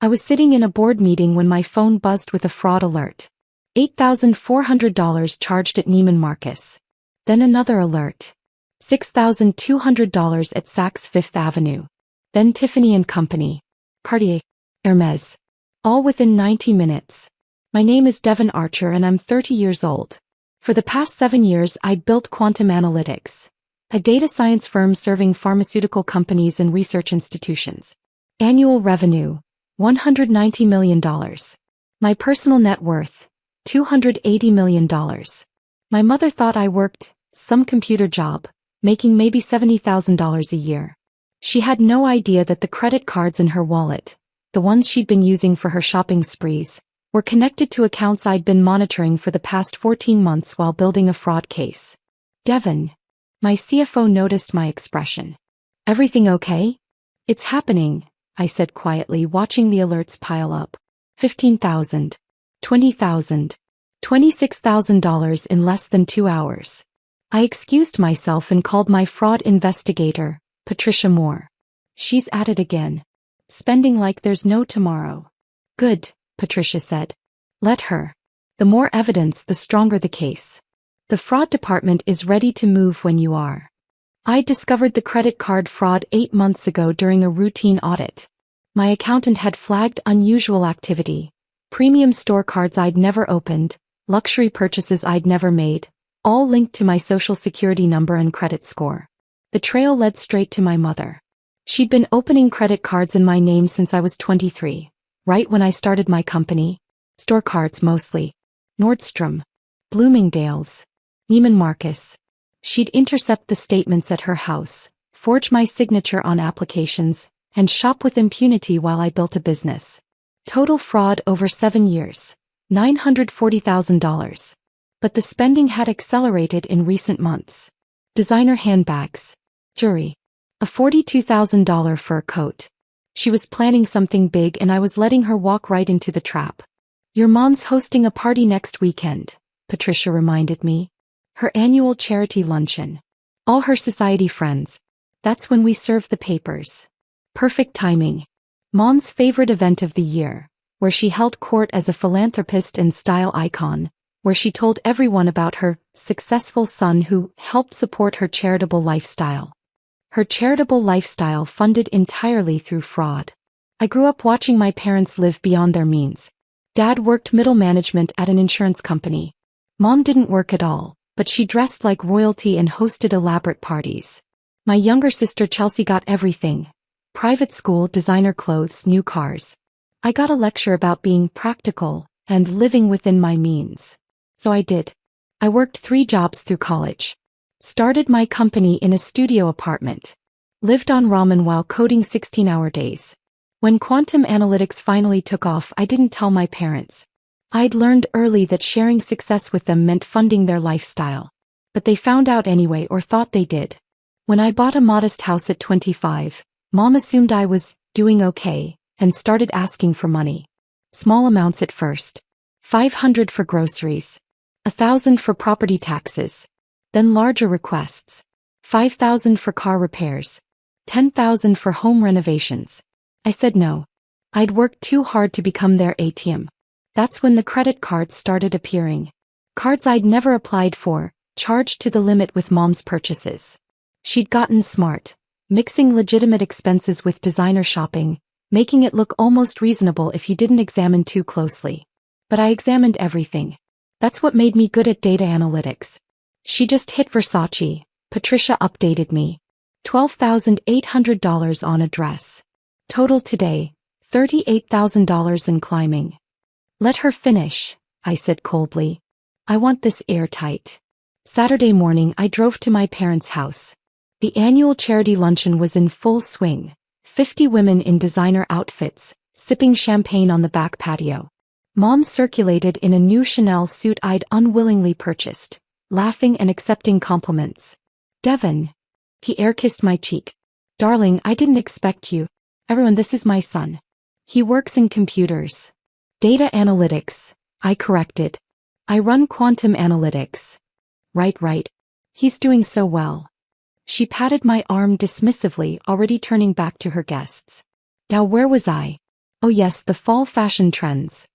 I was sitting in a board meeting when my phone buzzed with a fraud alert. $8,400 charged at Neiman Marcus. Then another alert. $6,200 at Saks Fifth Avenue. Then Tiffany & Company. Cartier. Hermes. All within 90 minutes. My name is Devon Archer and I'm 30 years old. For the past 7 years I'd built Quantum Analytics, a data science firm serving pharmaceutical companies and research institutions. Annual revenue, $190 million. My personal net worth, $280 million. My mother thought I worked some computer job, making maybe $70,000 a year. She had no idea that the credit cards in her wallet, the ones she'd been using for her shopping sprees, were connected to accounts I'd been monitoring for the past 14 months while building a fraud case. Devon. My CFO noticed my expression. Everything okay? It's happening, I said quietly, watching the alerts pile up. $15,000, $20,000, $26,000 in less than 2 hours. I excused myself and called my fraud investigator, Patricia Moore. She's at it again. Spending like there's no tomorrow. Good, Patricia said. Let her. The more evidence, the stronger the case. The fraud department is ready to move when you are. I discovered the credit card fraud 8 months ago during a routine audit. My accountant had flagged unusual activity. Premium store cards I'd never opened, luxury purchases I'd never made, all linked to my social security number and credit score. The trail led straight to my mother. She'd been opening credit cards in my name since I was 23, right when I started my company. Store cards mostly. Nordstrom. Bloomingdale's. Neiman Marcus. She'd intercept the statements at her house, forge my signature on applications, and shop with impunity while I built a business. Total fraud over 7 years. $940,000. But the spending had accelerated in recent months. Designer handbags. Jewelry. A $42,000 fur coat. She was planning something big and I was letting her walk right into the trap. Your mom's hosting a party next weekend, Patricia reminded me. Her annual charity luncheon. All her society friends. That's when we serve the papers. Perfect timing. Mom's favorite event of the year, where she held court as a philanthropist and style icon, where she told everyone about her successful son who helped support her charitable lifestyle. Her charitable lifestyle funded entirely through fraud. I grew up watching my parents live beyond their means. Dad worked middle management at an insurance company. Mom didn't work at all, but she dressed like royalty and hosted elaborate parties. My younger sister Chelsea got everything. Private school, designer clothes, new cars. I got a lecture about being practical and living within my means. So I did. I worked 3 jobs through college. Started my company in a studio apartment. Lived on ramen while coding 16-hour days. When quantum analytics finally took off, I didn't tell my parents. I'd learned early that sharing success with them meant funding their lifestyle. But they found out anyway, or thought they did. When I bought a modest house at 25, Mom assumed I was doing okay and started asking for money. Small amounts at first. $500 for groceries. $1,000 for property taxes. Then larger requests. $5,000 for car repairs. $10,000 for home renovations. I said no. I'd worked too hard to become their ATM. That's when the credit cards started appearing. Cards I'd never applied for, charged to the limit with Mom's purchases. She'd gotten smart, mixing legitimate expenses with designer shopping, making it look almost reasonable if you didn't examine too closely. But I examined everything. That's what made me good at data analytics. She just hit Versace, Patricia updated me. $12,800 on a dress. Total today, $38,000 and climbing. Let her finish, I said coldly. I want this airtight. Saturday morning I drove to my parents' house. The annual charity luncheon was in full swing. 50 women in designer outfits, sipping champagne on the back patio. Mom circulated in a new Chanel suit I'd unwillingly purchased, laughing and accepting compliments. Devon. He air-kissed my cheek. Darling, I didn't expect you. Everyone, this is my son. He works in computers. Data analytics, I corrected. I run quantum analytics. Right. He's doing so well. She patted my arm dismissively, already turning back to her guests. Now where was I? Oh yes, the fall fashion trends.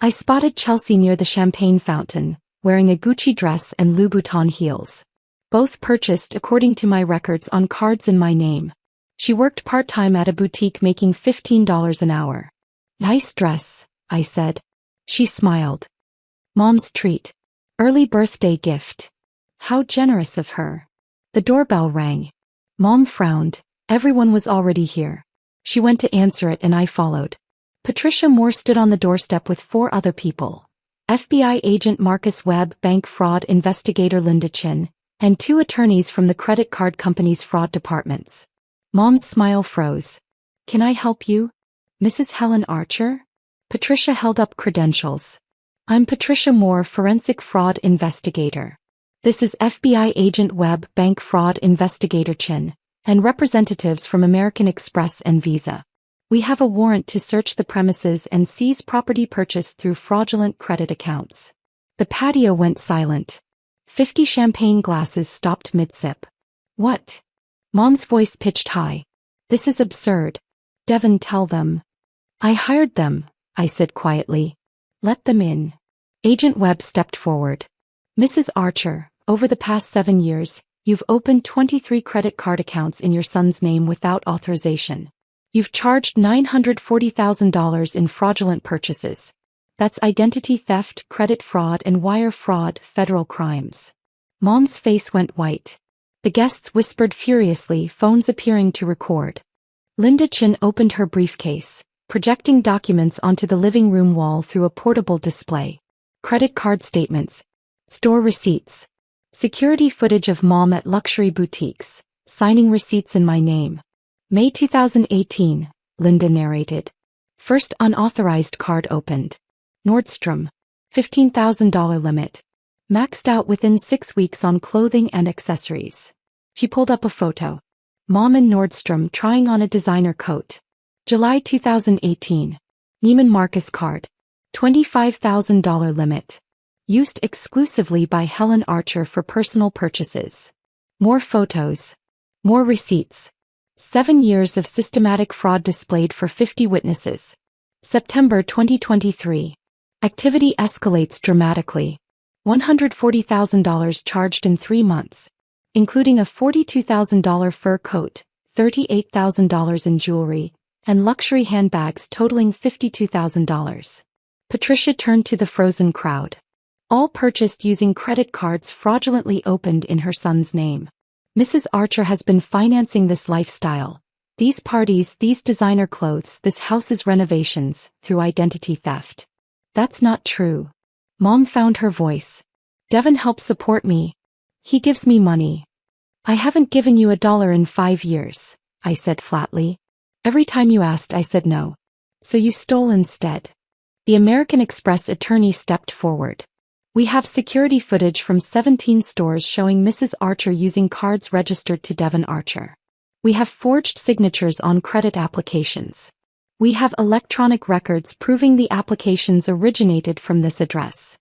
I spotted Chelsea near the champagne fountain, wearing a Gucci dress and Louboutin heels. Both purchased according to my records on cards in my name. She worked part-time at a boutique making $15 an hour. Nice dress, I said. She smiled. Mom's treat. Early birthday gift. How generous of her. The doorbell rang. Mom frowned. Everyone was already here. She went to answer it and I followed. Patricia Moore stood on the doorstep with 4 other people. FBI agent Marcus Webb, bank fraud investigator Linda Chin, and 2 attorneys from the credit card company's fraud departments. Mom's smile froze. Can I help you? Mrs. Helen Archer? Patricia held up credentials. I'm Patricia Moore, forensic fraud investigator. This is FBI agent Webb, bank fraud investigator Chin, and representatives from American Express and Visa. We have a warrant to search the premises and seize property purchased through fraudulent credit accounts. The patio went silent. 50 champagne glasses stopped mid-sip. What? Mom's voice pitched high. This is absurd. Devon, tell them. I hired them, I said quietly. Let them in. Agent Webb stepped forward. Mrs. Archer, over the past 7 years, you've opened 23 credit card accounts in your son's name without authorization. You've charged $940,000 in fraudulent purchases. That's identity theft, credit fraud, and wire fraud, federal crimes. Mom's face went white. The guests whispered furiously, phones appearing to record. Linda Chin opened her briefcase, projecting documents onto the living room wall through a portable display. Credit card statements, store receipts, security footage of Mom at luxury boutiques, signing receipts in my name. May 2018, Linda narrated. First unauthorized card opened. Nordstrom. $15,000 limit. Maxed out within 6 weeks on clothing and accessories. She pulled up a photo. Mom in Nordstrom trying on a designer coat. July 2018. Neiman Marcus card. $25,000 limit. Used exclusively by Helen Archer for personal purchases. More photos. More receipts. 7 years of systematic fraud displayed for 50 witnesses. September 2023. Activity escalates dramatically. $140,000 charged in 3 months, including a $42,000 fur coat, $38,000 in jewelry, and luxury handbags totaling $52,000. Patricia turned to the frozen crowd. All purchased using credit cards fraudulently opened in her son's name. Mrs. Archer has been financing this lifestyle, these parties, these designer clothes, this house's renovations, through identity theft. That's not true. Mom found her voice. Devon helps support me. He gives me money. I haven't given you $1 in 5 years, I said flatly. Every time you asked, I said no. So you stole instead. The American Express attorney stepped forward. We have security footage from 17 stores showing Mrs. Archer using cards registered to Devon Archer. We have forged signatures on credit applications. We have electronic records proving the applications originated from this address.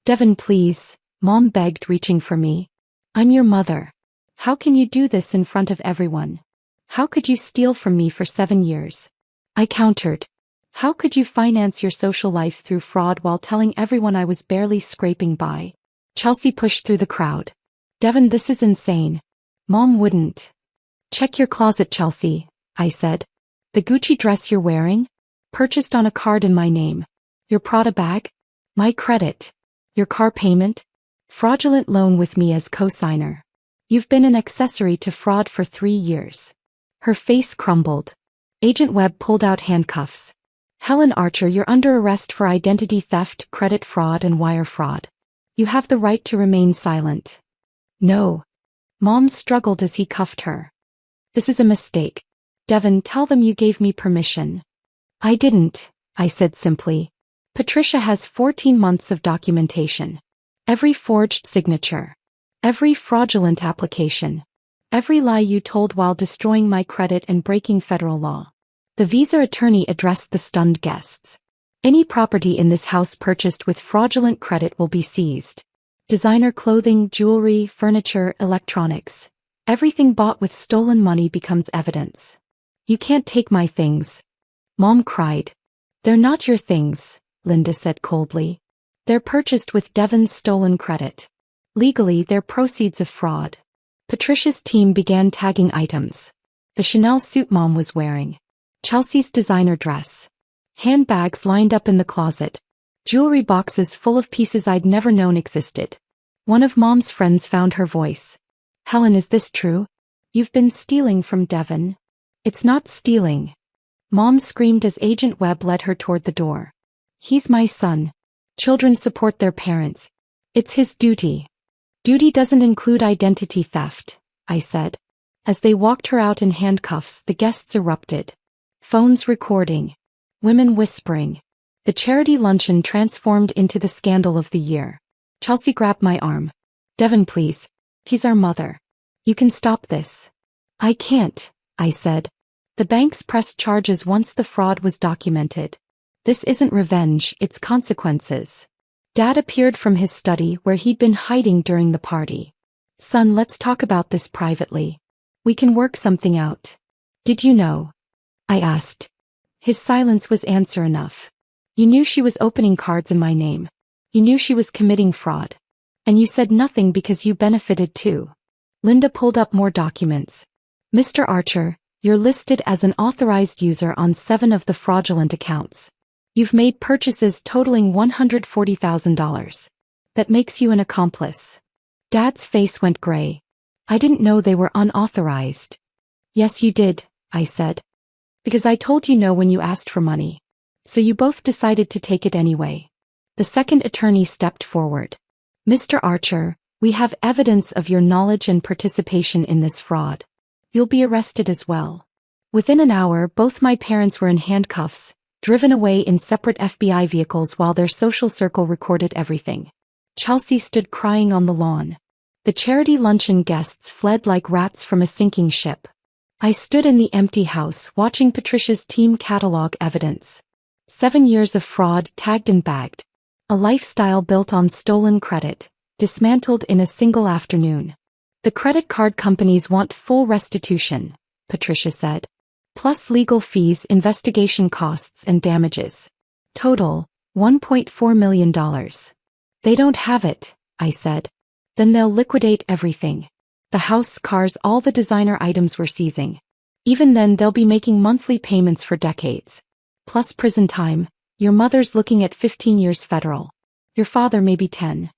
Devon, please, Mom begged, reaching for me. I'm your mother. How can you do this in front of everyone? How could you steal from me for 7 years? I countered. How could you finance your social life through fraud while telling everyone I was barely scraping by? Chelsea pushed through the crowd. Devon, this is insane. Mom wouldn't. Check your closet, Chelsea, I said. The Gucci dress you're wearing? Purchased on a card in my name. Your Prada bag? My credit. Your car payment? Fraudulent loan with me as co-signer. You've been an accessory to fraud for 3 years. Her face crumbled. Agent Webb pulled out handcuffs. Helen Archer, you're under arrest for identity theft, credit fraud, and wire fraud. You have the right to remain silent. No. Mom struggled as he cuffed her. This is a mistake. Devon, tell them you gave me permission. I didn't, I said simply. Patricia has 14 months of documentation. Every forged signature. Every fraudulent application. Every lie you told while destroying my credit and breaking federal law. The Visa attorney addressed the stunned guests. Any property in this house purchased with fraudulent credit will be seized. Designer clothing, jewelry, furniture, electronics. Everything bought with stolen money becomes evidence. You can't take my things. Mom cried. They're not your things, Linda said coldly. They're purchased with Devon's stolen credit. Legally, they're proceeds of fraud. Patricia's team began tagging items. The Chanel suit Mom was wearing. Chelsea's designer dress. Handbags lined up in the closet. Jewelry boxes full of pieces I'd never known existed. One of Mom's friends found her voice. Helen, is this true? You've been stealing from Devon. It's not stealing. Mom screamed as Agent Webb led her toward the door. He's my son. Children support their parents. It's his duty. Duty doesn't include identity theft, I said. As they walked her out in handcuffs, the guests erupted. Phones recording. Women whispering. The charity luncheon transformed into the scandal of the year. Chelsea grabbed my arm. Devon, please. He's our mother. You can stop this. I can't, I said. The banks pressed charges once the fraud was documented. This isn't revenge, it's consequences. Dad appeared from his study where he'd been hiding during the party. Son, let's talk about this privately. We can work something out. Did you know? I asked. His silence was answer enough. You knew she was opening cards in my name. You knew she was committing fraud. And you said nothing because you benefited too. Linda pulled up more documents. Mr. Archer, you're listed as an authorized user on 7 of the fraudulent accounts. You've made purchases totaling $140,000. That makes you an accomplice. Dad's face went gray. I didn't know they were unauthorized. Yes, you did, I said. Because I told you no when you asked for money. So you both decided to take it anyway. The second attorney stepped forward. Mr. Archer, we have evidence of your knowledge and participation in this fraud. You'll be arrested as well. Within an hour, both my parents were in handcuffs, driven away in separate FBI vehicles while their social circle recorded everything. Chelsea stood crying on the lawn. The charity luncheon guests fled like rats from a sinking ship. I stood in the empty house watching Patricia's team catalog evidence. 7 years of fraud tagged and bagged. A lifestyle built on stolen credit, dismantled in a single afternoon. The credit card companies want full restitution, Patricia said. Plus legal fees, investigation costs and damages. Total, $1.4 million. They don't have it, I said. Then they'll liquidate everything. The house, cars, all the designer items we're seizing. Even then they'll be making monthly payments for decades. Plus prison time, your mother's looking at 15 years federal. Your father maybe 10.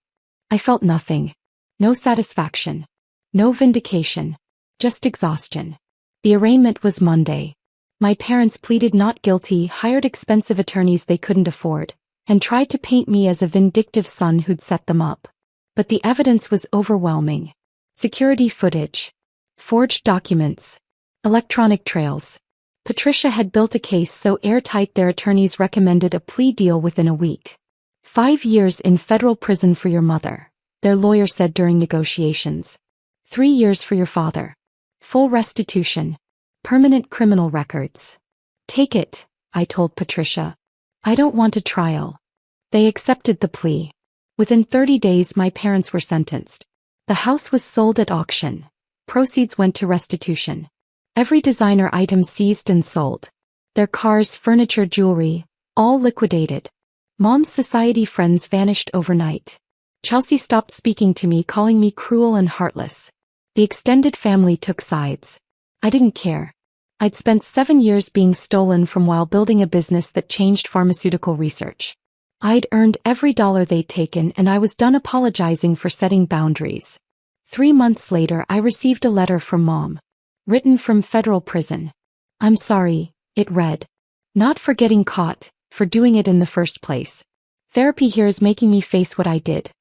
I felt nothing. No satisfaction. No vindication. Just exhaustion. The arraignment was Monday. My parents pleaded not guilty, hired expensive attorneys they couldn't afford, and tried to paint me as a vindictive son who'd set them up. But the evidence was overwhelming. Security footage. Forged documents. Electronic trails. Patricia had built a case so airtight their attorneys recommended a plea deal within a week. 5 years in federal prison for your mother, their lawyer said during negotiations. 3 years for your father. Full restitution. Permanent criminal records. Take it, I told Patricia. I don't want a trial. They accepted the plea. Within 30 days my parents were sentenced. The house was sold at auction. Proceeds went to restitution. Every designer item seized and sold. Their cars, furniture, jewelry, all liquidated. Mom's society friends vanished overnight. Chelsea stopped speaking to me, calling me cruel and heartless. The extended family took sides. I didn't care. I'd spent 7 years being stolen from while building a business that changed pharmaceutical research. I'd earned every dollar they'd taken and I was done apologizing for setting boundaries. 3 months later I received a letter from Mom. Written from federal prison. I'm sorry, it read. Not for getting caught, for doing it in the first place. Therapy here is making me face what I did.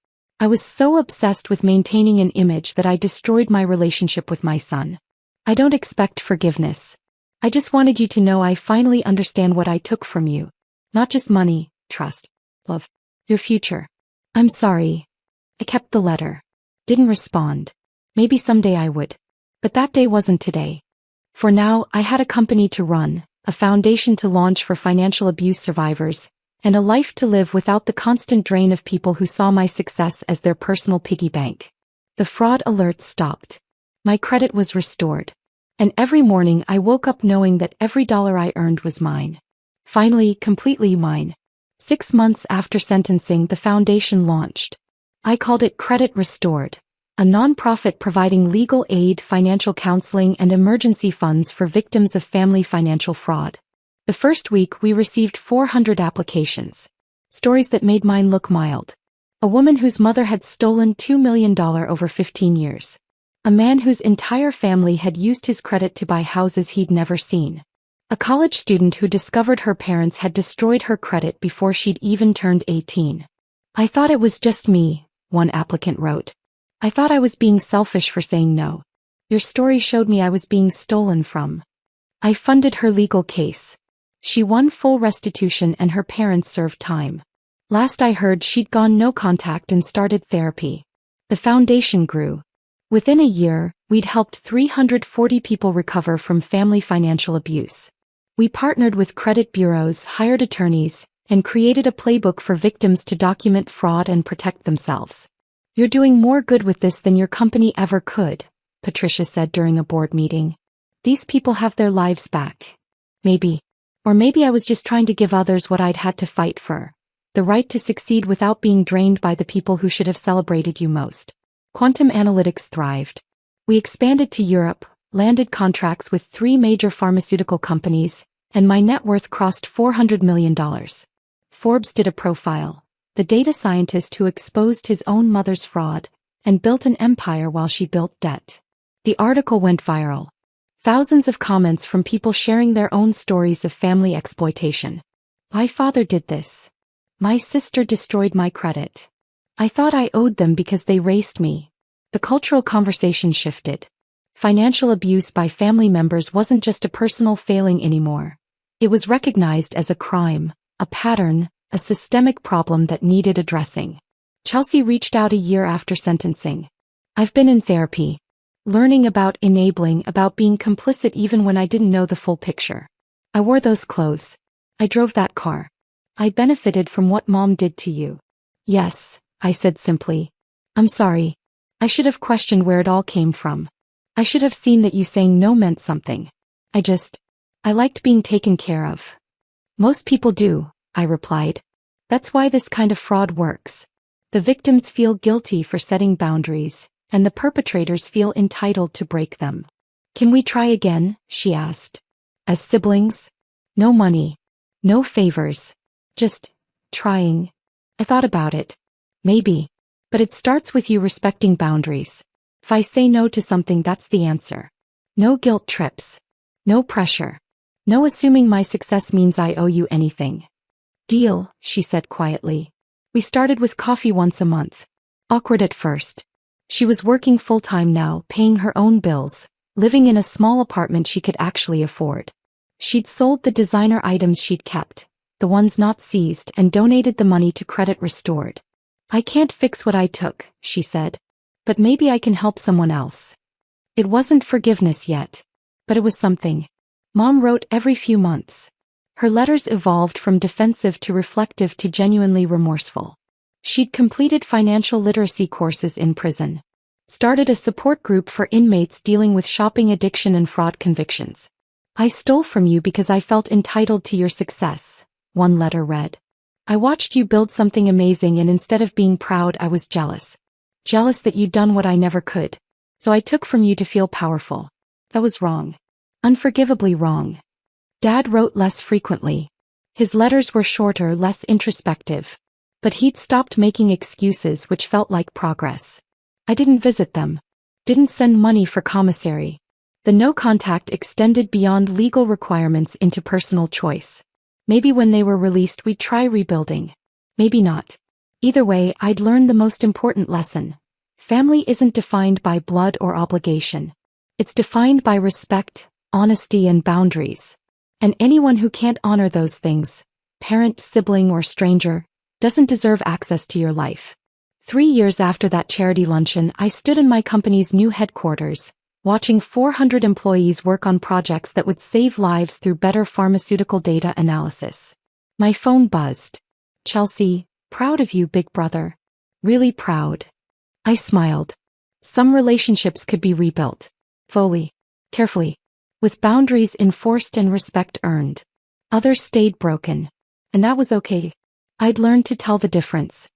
I was so obsessed with maintaining an image that I destroyed my relationship with my son. I don't expect forgiveness. I just wanted you to know I finally understand what I took from you. Not just money, trust, love, your future. I'm sorry. I kept the letter. Didn't respond. Maybe someday I would. But that day wasn't today. For now, I had a company to run, a foundation to launch for financial abuse survivors, and a life to live without the constant drain of people who saw my success as their personal piggy bank. The fraud alerts stopped. My credit was restored. And every morning I woke up knowing that every dollar I earned was mine. Finally, completely mine. 6 months after sentencing, the foundation launched. I called it Credit Restored, a nonprofit providing legal aid, financial counseling, and emergency funds for victims of family financial fraud. The first week, we received 400 applications. Stories that made mine look mild. A woman whose mother had stolen $2 million over 15 years. A man whose entire family had used his credit to buy houses he'd never seen. A college student who discovered her parents had destroyed her credit before she'd even turned 18. I thought it was just me, one applicant wrote. I thought I was being selfish for saying no. Your story showed me I was being stolen from. I funded her legal case. She won full restitution and her parents served time. Last I heard, she'd gone no contact and started therapy. The foundation grew. Within a year, we'd helped 340 people recover from family financial abuse. We partnered with credit bureaus, hired attorneys, and created a playbook for victims to document fraud and protect themselves. You're doing more good with this than your company ever could, Patricia said during a board meeting. These people have their lives back. Maybe. Or maybe I was just trying to give others what I'd had to fight for. The right to succeed without being drained by the people who should have celebrated you most. Quantum analytics thrived. We expanded to Europe, landed contracts with 3 major pharmaceutical companies, and my net worth crossed $400 million. Forbes did a profile. The data scientist who exposed his own mother's fraud and built an empire while she built debt. The article went viral. Thousands of comments from people sharing their own stories of family exploitation. My father did this. My sister destroyed my credit. I thought I owed them because they raised me. The cultural conversation shifted. Financial abuse by family members wasn't just a personal failing anymore. It was recognized as a crime, a pattern, a systemic problem that needed addressing. Chelsea reached out a year after sentencing. I've been in therapy, learning about enabling, about being complicit even when I didn't know the full picture. I wore those clothes. I drove that car. I benefited from what Mom did to you. Yes, I said simply. I'm sorry. I should have questioned where it all came from. I should have seen that you saying no meant something. I liked being taken care of. Most people do, I replied. That's why this kind of fraud works. The victims feel guilty for setting boundaries, and the perpetrators feel entitled to break them. Can we try again? She asked. As siblings? No money. No favors. Just trying. I thought about it. Maybe. But it starts with you respecting boundaries. If I say no to something, that's the answer. No guilt trips. No pressure. No assuming my success means I owe you anything. Deal, she said quietly. We started with coffee once a month. Awkward at first. She was working full-time now, paying her own bills, living in a small apartment she could actually afford. She'd sold the designer items she'd kept, the ones not seized, and donated the money to Credit Restored. I can't fix what I took, she said. But maybe I can help someone else. It wasn't forgiveness yet. But it was something. Mom wrote every few months. Her letters evolved from defensive to reflective to genuinely remorseful. She'd completed financial literacy courses in prison. Started a support group for inmates dealing with shopping addiction and fraud convictions. I stole from you because I felt entitled to your success, one letter read. I watched you build something amazing, and instead of being proud, I was jealous. Jealous that you'd done what I never could. So I took from you to feel powerful. That was wrong. Unforgivably wrong. Dad wrote less frequently. His letters were shorter, less introspective. But he'd stopped making excuses, which felt like progress. I didn't visit them. Didn't send money for commissary. The no contact extended beyond legal requirements into personal choice. Maybe when they were released we'd try rebuilding. Maybe not. Either way, I'd learned the most important lesson. Family isn't defined by blood or obligation. It's defined by respect, honesty, and boundaries. And anyone who can't honor those things, parent, sibling, or stranger, doesn't deserve access to your life. 3 years after that charity luncheon, I stood in my company's new headquarters, watching 400 employees work on projects that would save lives through better pharmaceutical data analysis. My phone buzzed. Chelsea, proud of you, big brother. Really proud. I smiled. Some relationships could be rebuilt. Fully. Carefully. With boundaries enforced and respect earned. Others stayed broken. And that was okay. I'd learned to tell the difference.